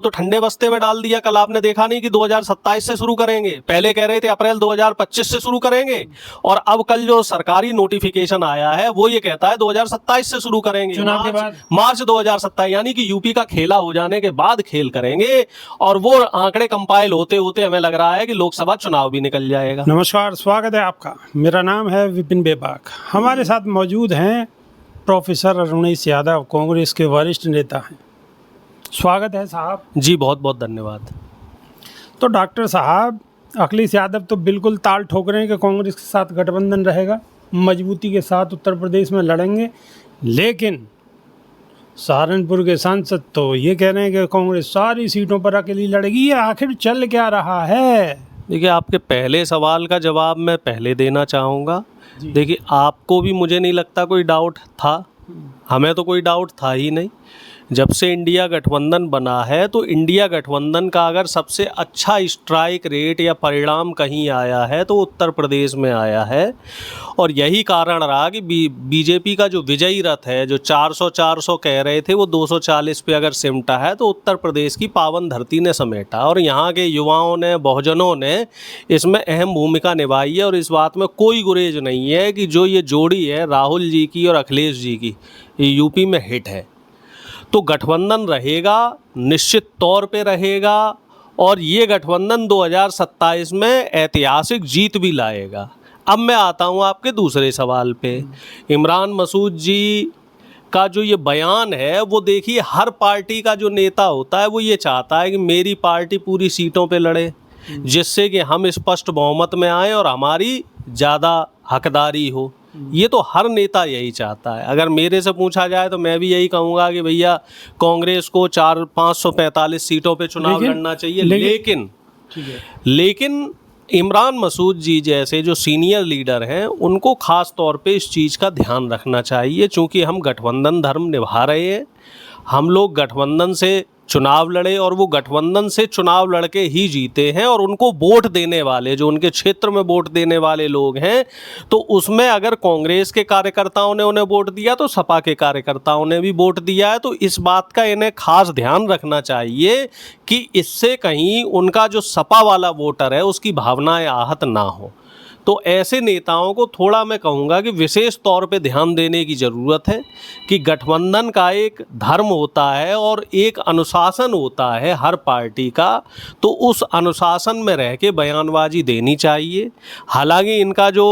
तो ठंडे बस्ते में डाल दिया। कल आपने देखा नहीं कि 2027 से शुरू करेंगे, पहले कह रहे थे अप्रैल 2025 से शुरू करेंगे, और अब कल जो सरकारी नोटिफिकेशन आया है वो ये कहता है 2027 से शुरू करेंगे, चुनाव के बाद मार्च 2027, यानी कि यूपी का खेला हो जाने के बाद खेल करेंगे। और वो आंकड़े कंपाइल होते होते हमें लग रहा है कि लोकसभा चुनाव भी निकल जाएगा। नमस्कार, स्वागत है आपका। मेरा नाम है विपिन बेबाक। हमारे साथ मौजूद हैं प्रोफेसर अरुणेश यादव, कांग्रेस के वरिष्ठ नेता हैं। स्वागत है साहब जी, बहुत बहुत धन्यवाद। तो डॉक्टर साहब, अखिलेश यादव तो बिल्कुल ताल ठोक रहे हैं कि कांग्रेस के साथ गठबंधन रहेगा, मजबूती के साथ उत्तर प्रदेश में लड़ेंगे। लेकिन सहारनपुर के सांसद तो ये कह रहे हैं कि कांग्रेस सारी सीटों पर अकेली लड़ेगी। ये आखिर चल क्या रहा है? देखिए, आपके पहले सवाल का जवाब मैं पहले देना चाहूँगा। देखिए, आपको भी मुझे नहीं लगता कोई डाउट था, हमें तो कोई डाउट था ही नहीं। जब से इंडिया गठबंधन बना है तो इंडिया गठबंधन का अगर सबसे अच्छा स्ट्राइक रेट या परिणाम कहीं आया है तो उत्तर प्रदेश में आया है। और यही कारण रहा कि बीजेपी का जो विजयी रथ है, जो 400 कह रहे थे, वो 240 पे अगर सिमटा है तो उत्तर प्रदेश की पावन धरती ने समेटा। और यहाँ के युवाओं ने, बहुजनों ने इसमें अहम भूमिका निभाई है। और इस बात में कोई गुरेज नहीं है कि जो ये जोड़ी है राहुल जी की और अखिलेश जी की, ये यूपी में हिट है। तो गठबंधन रहेगा, निश्चित तौर पे रहेगा, और ये गठबंधन 2027 में ऐतिहासिक जीत भी लाएगा। अब मैं आता हूँ आपके दूसरे सवाल पे। इमरान मसूद जी का जो ये बयान है, वो देखिए, हर पार्टी का जो नेता होता है वो ये चाहता है कि मेरी पार्टी पूरी सीटों पे लड़े, जिससे कि हम स्पष्ट बहुमत में आए और हमारी ज़्यादा हकदारी हो। ये तो हर नेता यही चाहता है। अगर मेरे से पूछा जाए तो मैं भी यही कहूँगा कि भैया कांग्रेस को 545 सीटों पे चुनाव लड़ना चाहिए। लेकिन इमरान मसूद जी जैसे जो सीनियर लीडर हैं, उनको ख़ास तौर पे इस चीज़ का ध्यान रखना चाहिए। चूँकि हम गठबंधन धर्म निभा रहे हैं, हम लोग गठबंधन से चुनाव लड़े और वो गठबंधन से चुनाव लड़के ही जीते हैं। और उनको वोट देने वाले, जो उनके क्षेत्र में वोट देने वाले लोग हैं, तो उसमें अगर कांग्रेस के कार्यकर्ताओं ने उन्हें वोट दिया तो सपा के कार्यकर्ताओं ने भी वोट दिया है। तो इस बात का इन्हें खास ध्यान रखना चाहिए कि इससे कहीं उनका जो सपा वाला वोटर है उसकी भावनाएं आहत ना हो। तो ऐसे नेताओं को थोड़ा मैं कहूँगा कि विशेष तौर पे ध्यान देने की ज़रूरत है कि गठबंधन का एक धर्म होता है और एक अनुशासन होता है हर पार्टी का, तो उस अनुशासन में रह के बयानबाजी देनी चाहिए। हालांकि इनका जो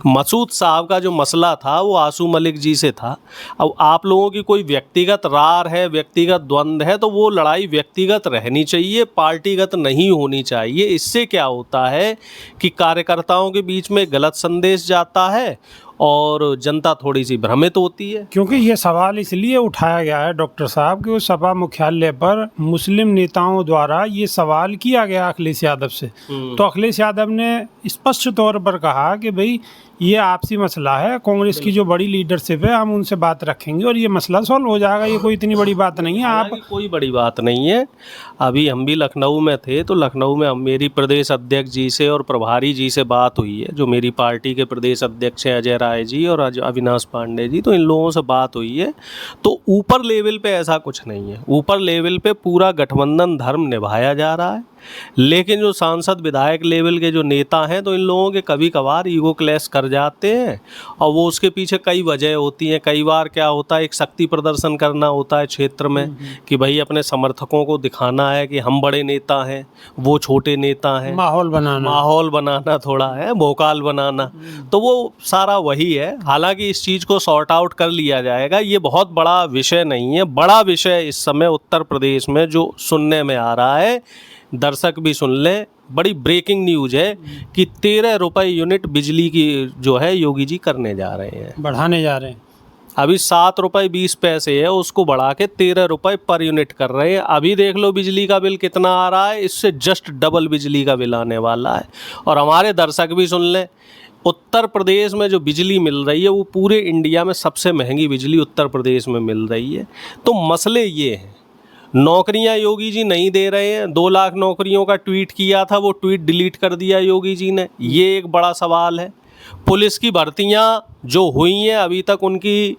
मसूद साहब का जो मसला था वो आसू मलिक जी से था। अब आप लोगों की कोई व्यक्तिगत रार है, व्यक्तिगत द्वंद्व है, तो वो लड़ाई व्यक्तिगत रहनी चाहिए, पार्टीगत नहीं होनी चाहिए। इससे क्या होता है कि कार्यकर्ताओं के बीच में गलत संदेश जाता है और जनता थोड़ी सी भ्रमित होती है। क्योंकि ये सवाल इसलिए उठाया गया है डॉक्टर साहब कि वो सपा मुख्यालय पर मुस्लिम नेताओं द्वारा ये सवाल किया गया अखिलेश यादव से। तो अखिलेश यादव ने स्पष्ट तौर पर कहा कि भाई ये आपसी मसला है, कांग्रेस की जो बड़ी लीडरशिप है हम उनसे बात रखेंगे और ये मसला सॉल्व हो जाएगा। ये कोई इतनी बड़ी बात नहीं है। आप कोई बड़ी बात नहीं है। अभी हम भी लखनऊ में थे तो लखनऊ में मेरी प्रदेश अध्यक्ष जी से और प्रभारी जी से बात हुई है, जो मेरी पार्टी के प्रदेश अध्यक्ष हैं अजय राय जी और अविनाश पांडे जी। तो इन लोगों से बात हुई है। तो ऊपर लेवल पे ऐसा कुछ नहीं है। ऊपर लेवल पे पूरा गठबंधन धर्म निभाया जा रहा है। लेकिन जो सांसद विधायक लेवल के जो नेता हैं, तो इन लोगों के कभी कभार ईगो क्लैश कर जाते हैं और वो उसके पीछे कई वजह होती हैं। कई बार क्या होता है, एक शक्ति प्रदर्शन करना होता है क्षेत्र में कि भाई अपने समर्थकों को दिखाना है कि हम बड़े नेता हैं, वो छोटे नेता हैं। माहौल बनाना थोड़ा है, भोकाल बनाना, तो वो सारा वही है। हालांकि इस चीज़ को सॉर्ट आउट कर लिया जाएगा। ये बहुत बड़ा विषय नहीं है। बड़ा विषय इस समय उत्तर प्रदेश में जो सुनने में आ रहा है, दर्शक भी सुन लें, बड़ी ब्रेकिंग न्यूज़ है कि 13 रुपये यूनिट बिजली की जो है योगी जी करने जा रहे हैं, बढ़ाने जा रहे हैं। अभी 7 रुपये 20 पैसे है, उसको बढ़ा के 13 रुपये पर यूनिट कर रहे हैं। अभी देख लो बिजली का बिल कितना आ रहा है, इससे जस्ट डबल बिजली का बिल आने वाला है। और हमारे दर्शक भी सुन लें, उत्तर प्रदेश में जो बिजली मिल रही है वो पूरे इंडिया में सबसे महंगी बिजली उत्तर प्रदेश में मिल रही है। तो मसले ये हैं। नौकरियां योगी जी नहीं दे रहे हैं। 2 लाख नौकरियों का ट्वीट किया था, वो ट्वीट डिलीट कर दिया योगी जी ने। ये एक बड़ा सवाल है। पुलिस की भर्तियां जो हुई हैं, अभी तक उनकी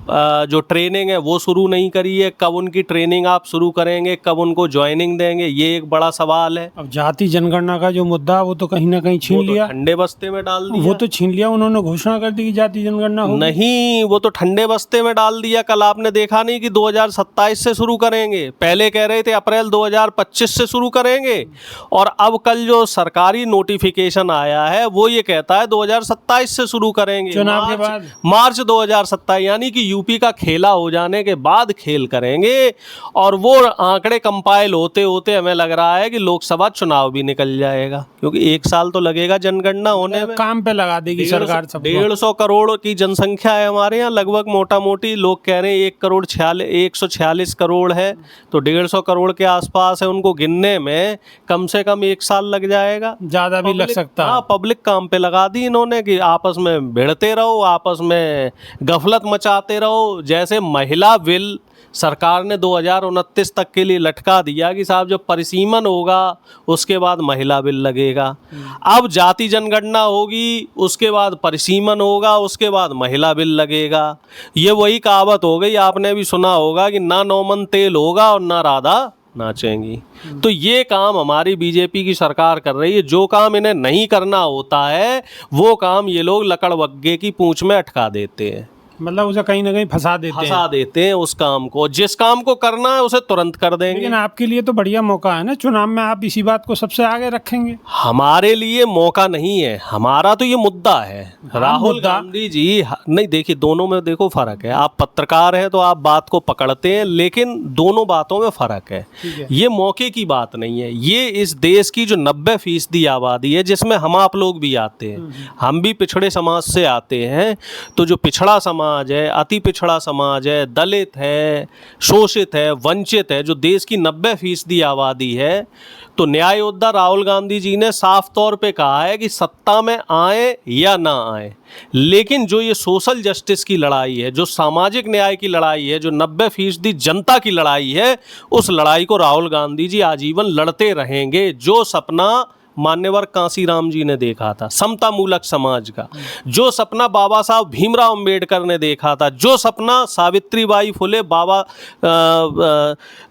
जो ट्रेनिंग है वो शुरू नहीं करी है। कब उनकी ट्रेनिंग आप शुरू करेंगे, कब उनको ज्वाइनिंग देंगे, ये एक बड़ा सवाल है। अब जाति जनगणना का जो मुद्दा वो तो कहीं ना कहीं छीन लिया, ठंडे बस्ते में डाल दिया। वो तो छीन लिया, उन्होंने घोषणा कर दी कि जाति जनगणना होगी। नहीं, वो तो ठंडे बस्ते में डाल दिया। कल आपने देखा नहीं कि 2027 से शुरू करेंगे, पहले कह रहे थे अप्रैल 2025 से शुरू करेंगे, और अब कल जो सरकारी नोटिफिकेशन आया है वो ये कहता है 2027 से शुरू करेंगे, चुनाव के बाद, मार्च 2027, यानी कि यूपी का खेला हो जाने के बाद खेल करेंगे। और वो आंकड़े कंपाइल होते होते हमें लग रहा है कि लोकसभा चुनाव भी निकल जाएगा, क्योंकि 1 साल तो लगेगा जनगणना होने में। काम पे लगा देगी सरकार सबको। 150 करोड़ की जनसंख्या है हमारे यहाँ लगभग, मोटा मोटी लोग कह रहे हैं 146 करोड़ है, तो 150 करोड़ के आसपास है। उनको गिनने में कम से कम 1 साल लग जाएगा, ज्यादा भी लग सकता है। हाँ, पब्लिक काम पे लगा दी इन्होंने कि आपस में भिड़ते रहो, आपस में गफलत मचाते रहो। जैसे महिला बिल सरकार ने 2029 तक के लिए लटका दिया कि साहब जब परिसीमन होगा उसके बाद महिला बिल लगेगा। अब जाति जनगणना होगी, उसके बाद परिसीमन होगा, उसके बाद महिला बिल लगेगा। ये वही कहावत हो गई, आपने भी सुना होगा कि ना नौमन तेल होगा और ना राधा नाचेंगी। तो ये काम हमारी बीजेपी की सरकार कर रही है। जो काम इन्हें नहीं करना होता है वो काम ये लोग लकड़बग्गे की पूंछ में अटका देते हैं, मतलब उसे कहीं ना कहीं फंसा देते हैं उस काम को। जिस काम को करना है उसे तुरंत कर देंगे। लेकिन आपके लिए तो बढ़िया मौका है ना, चुनाव में आप इसी बात को सबसे आगे रखेंगे। हमारे लिए मौका नहीं है, हमारा तो ये मुद्दा है। राहुल गांधी जी, नहीं देखिए, दोनों में देखो फर्क है। आप पत्रकार हैं तो आप बात को पकड़ते हैं, लेकिन दोनों बातों में फर्क है। ये मौके की बात नहीं है, ये इस देश की जो 90% आबादी है, जिसमें हम आप लोग भी आते हैं, हम भी पिछड़े समाज से आते हैं। तो जो पिछड़ा समाज है, अति पिछड़ा समाज है, दलित है, शोषित है, वंचित है, जो देश की 90% आबादी है, तो न्याय योद्धा राहुल गांधी जी ने साफ तौर पे कहा है कि सत्ता में आए या ना आए, लेकिन जो ये सोशल जस्टिस की लड़ाई है, जो सामाजिक न्याय की लड़ाई है, जो 90% जनता की लड़ाई है, उस लड़ाई को राहुल गांधी जी आजीवन लड़ते रहेंगे। जो सपना मान्यवर कांसीराम जी ने देखा था समता मूलक समाज का, जो सपना बाबा साहब भीमराव अंबेडकर ने देखा था, जो सपना सावित्रीबाई फुले, बाबा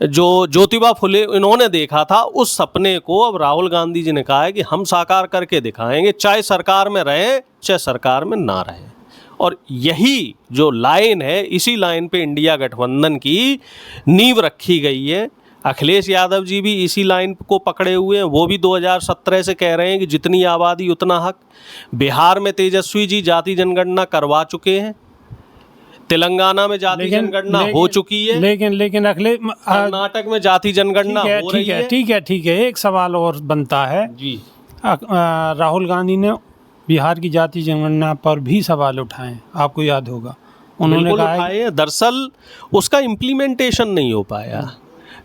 जो ज्योतिबा फुले इन्होंने देखा था, उस सपने को अब राहुल गांधी जी ने कहा है कि हम साकार करके दिखाएंगे, चाहे सरकार में रहें चाहे सरकार में ना रहें। और यही जो लाइन है, इसी लाइन पे इंडिया गठबंधन की नींव रखी गई है। अखिलेश यादव जी भी इसी लाइन को पकड़े हुए हैं। वो भी 2017 से कह रहे हैं कि जितनी आबादी उतना हक। बिहार में तेजस्वी जी जाति जनगणना करवा चुके हैं, तेलंगाना में जाति जनगणना हो चुकी है, लेकिन अखिलेश, कर्नाटक में जाति जनगणना हो रही है। ठीक है। एक सवाल और बनता है जी, राहुल गांधी ने बिहार की जाति जनगणना पर भी सवाल उठाए, आपको याद होगा। उन्होंने कहा दरअसल उसका इम्प्लीमेंटेशन नहीं हो पाया।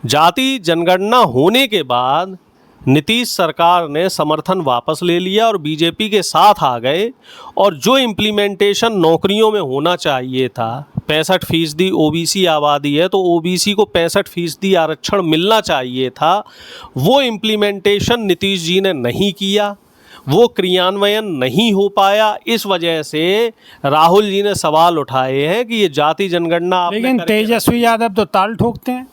जाति जनगणना होने के बाद नीतीश सरकार ने समर्थन वापस ले लिया और बीजेपी के साथ आ गए, और जो इम्प्लीमेंटेशन नौकरियों में होना चाहिए था, 65% ओबीसी आबादी है तो ओबीसी को 65% आरक्षण मिलना चाहिए था, वो इम्प्लीमेंटेशन नीतीश जी ने नहीं किया, वो क्रियान्वयन नहीं हो पाया। इस वजह से राहुल जी ने सवाल उठाए हैं कि ये जाति जनगणना। लेकिन तेजस्वी यादव तो ताल ठोकते हैं।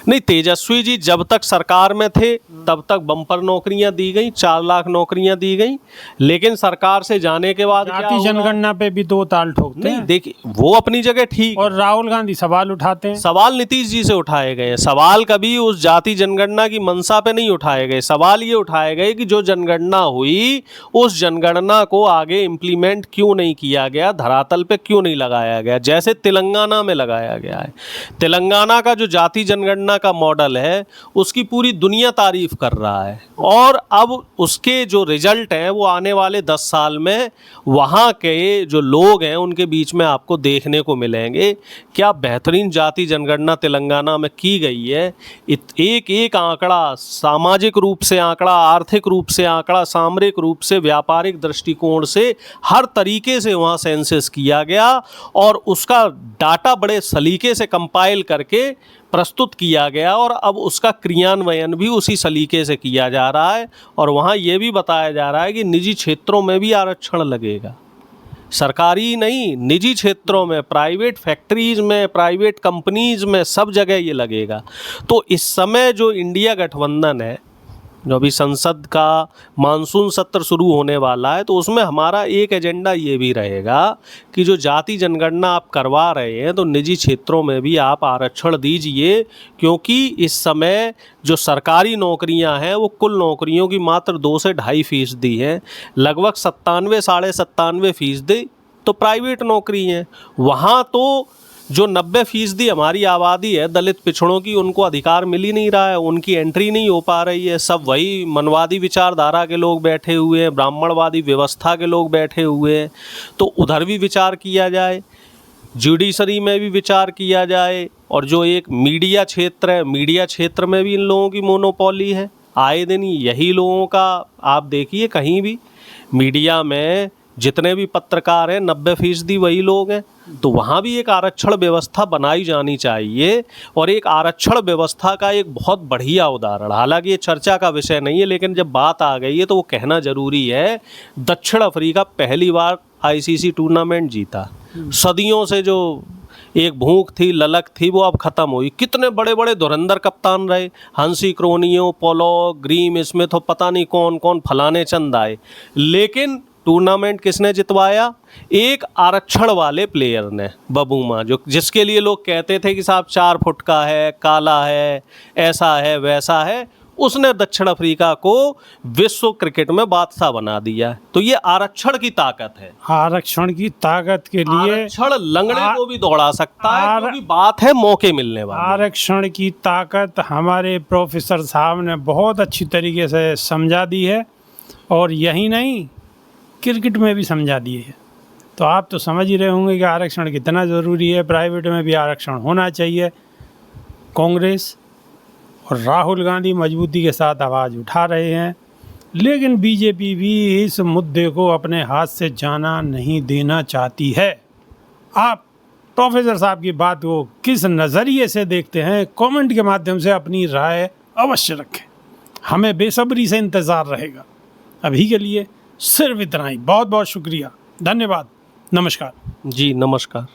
नहीं, तेजस्वी जी जब तक सरकार में थे तब तक बम्पर नौकरियां दी गई, 4 लाख नौकरियां दी गई, लेकिन सरकार से जाने के बाद जाति जनगणना पे भी 2 ताल ठोकते हैं। देखिए, वो अपनी जगह ठीक, और राहुल गांधी सवाल उठाते हैं। सवाल नीतीश जी से उठाए गए, सवाल कभी उस जाति जनगणना की मंशा पे नहीं उठाए गए। सवाल ये उठाए गए कि जो जनगणना हुई उस जनगणना को आगे इम्प्लीमेंट क्यों नहीं किया गया, धरातल पे क्यों नहीं लगाया गया, जैसे तेलंगाना में लगाया गया है। तेलंगाना का जो जाति जनगणना का मॉडल है उसकी पूरी दुनिया तारीफ कर रहा है, और अब उसके जो रिजल्ट हैं वो आने वाले 10 साल में वहाँ के जो लोग हैं उनके बीच में आपको देखने को मिलेंगे। क्या बेहतरीन जाति जनगणना तेलंगाना में की गई है। एक एक आंकड़ा, सामाजिक रूप से आंकड़ा, आर्थिक रूप से आंकड़ा, सामरिक रूप से, व्यापारिक दृष्टिकोण से, हर तरीके से वहाँ सेंसस किया गया, और उसका डाटा बड़े सलीके से कंपाइल करके प्रस्तुत किया गया, और अब उसका क्रियान्वयन भी उसी सलीके से किया जा रहा है। और वहाँ ये भी बताया जा रहा है कि निजी क्षेत्रों में भी आरक्षण लगेगा। सरकारी नहीं, निजी क्षेत्रों में, प्राइवेट फैक्ट्रीज में, प्राइवेट कंपनीज में, सब जगह ये लगेगा। तो इस समय जो इंडिया गठबंधन है, जो अभी संसद का मानसून सत्र शुरू होने वाला है, तो उसमें हमारा एक एजेंडा ये भी रहेगा कि जो जाति जनगणना आप करवा रहे हैं तो निजी क्षेत्रों में भी आप आरक्षण दीजिए, क्योंकि इस समय जो सरकारी नौकरियां हैं वो कुल नौकरियों की मात्र 2 से 2.5% हैं। लगभग 97 साढ़े 97% तो प्राइवेट नौकरी हैं। वहाँ तो जो 90% हमारी आबादी है दलित पिछड़ों की, उनको अधिकार मिल ही नहीं रहा है, उनकी एंट्री नहीं हो पा रही है। सब वही मनवादी विचारधारा के लोग बैठे हुए हैं, ब्राह्मणवादी व्यवस्था के लोग बैठे हुए हैं। तो उधर भी विचार किया जाए, जुडिशरी में भी विचार किया जाए, और जो एक मीडिया क्षेत्र है, मीडिया क्षेत्र में भी इन लोगों की मोनोपोली है। आए दिन यही लोगों का आप देखिए, कहीं भी मीडिया में जितने भी पत्रकार हैं 90% वही लोग हैं। तो वहाँ भी एक आरक्षण व्यवस्था बनाई जानी चाहिए। और एक आरक्षण व्यवस्था का एक बहुत बढ़िया उदाहरण, हालांकि ये चर्चा का विषय नहीं है, लेकिन जब बात आ गई है तो वो कहना ज़रूरी है। दक्षिण अफ्रीका पहली बार ICC टूर्नामेंट जीता। सदियों से जो एक भूख थी, ललक थी, वो अब ख़त्म हुई। कितने बड़े बड़े धुरंधर कप्तान रहे, हंसी क्रोनियो, पोलॉक, ग्रीम स्मिथ और पता नहीं कौन कौन फलाने चंद आए, लेकिन टूर्नामेंट किसने जितवाया? एक आरक्षण वाले प्लेयर ने, बबूमा, जो जिसके लिए लोग कहते थे कि साहब 4 फुट का है, काला है, ऐसा है, वैसा है, उसने दक्षिण अफ्रीका को विश्व क्रिकेट में बादशाह बना दिया। तो ये आरक्षण की ताकत है। आरक्षण की ताकत के लिए आरक्षण लंगड़े को भी दौड़ा सकता है, क्योंकि बात है मौके मिलने वाली। आरक्षण की ताकत हमारे प्रोफेसर साहब ने बहुत अच्छी तरीके से समझा दी है, और यही नहीं, क्रिकेट में भी समझा दी है। तो आप तो समझ ही रहे होंगे कि आरक्षण कितना ज़रूरी है। प्राइवेट में भी आरक्षण होना चाहिए। कांग्रेस और राहुल गांधी मजबूती के साथ आवाज़ उठा रहे हैं, लेकिन बीजेपी भी इस मुद्दे को अपने हाथ से जाना नहीं देना चाहती है। आप प्रोफेसर साहब की बात को किस नज़रिए से देखते हैं, कमेंट के माध्यम से अपनी राय अवश्य रखें। हमें बेसब्री से इंतज़ार रहेगा। अभी के लिए सिर्फ इतना ही। बहुत बहुत शुक्रिया, धन्यवाद, नमस्कार। जी नमस्कार।